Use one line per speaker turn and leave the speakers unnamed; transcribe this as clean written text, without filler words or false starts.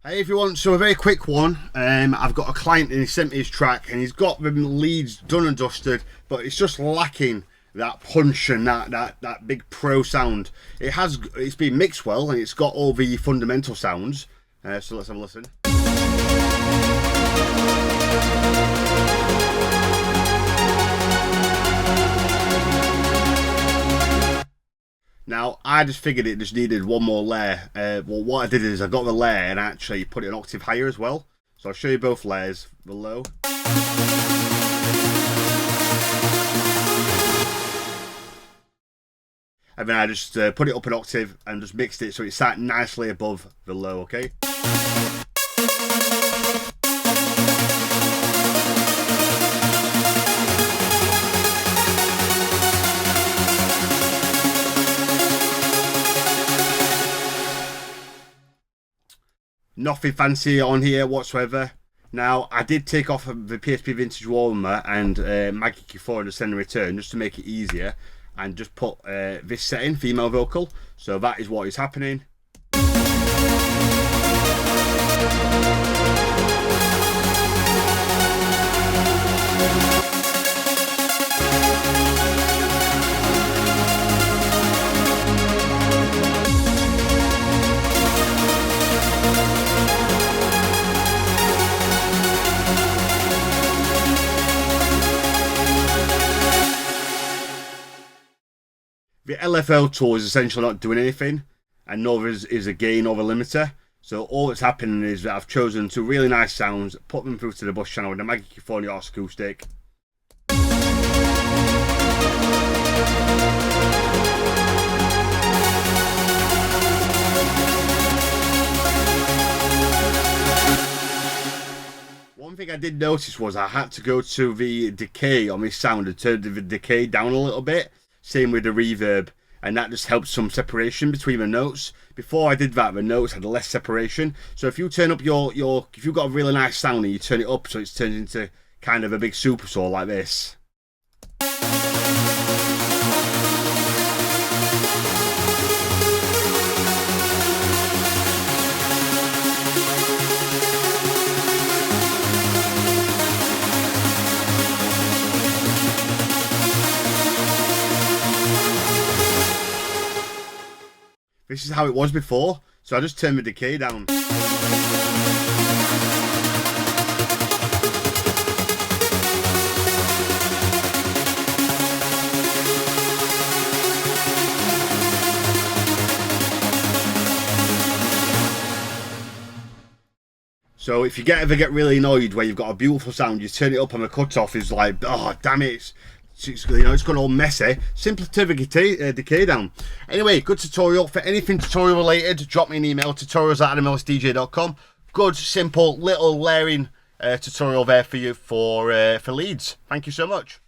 Hey everyone, so a very quick one. I've got a client and he sent me his track and he's got the leads done and dusted, but it's just lacking that punch and that big pro sound. It's been mixed well and it's got all the fundamental sounds. So let's have a listen. Now, I just figured it just needed one more layer. Well, what I did is I got the layer and actually put it an octave higher as well. So I'll show you both layers, the low. And then I just put it up an octave and just mixed it so it sat nicely above the low, okay? Nothing fancy on here whatsoever. Now, I did take off the PSP Vintage Warmer and Maggie Q4 and send a return just to make it easier, and just put this setting, female vocal. So that is what is happening. The LFO tool is essentially not doing anything, and neither is a gain or a limiter. So all that's happening is that I've chosen two really nice sounds, put them through to the bus channel with the Maggie Q4 Yachts acoustic. One thing I did notice was I had to go to the decay on this sound and turn the decay down a little bit. Same with the reverb, and that just helps some separation between the notes. Before I did that, the notes had less separation. So if you turn up if you've got a really nice sound and you turn it up so it's turned into kind of a big super saw like this. This is how it was before, so I just turned the decay down. So if you ever get really annoyed where you've got a beautiful sound, you turn it up and the cutoff is like, oh damn it, it's gone all messy. Simply turn the decay down. Anyway, good tutorial. For anything tutorial related, drop me an email, tutorials@adamellisdj.com. Good, simple, little layering tutorial there for you for leads. Thank you so much.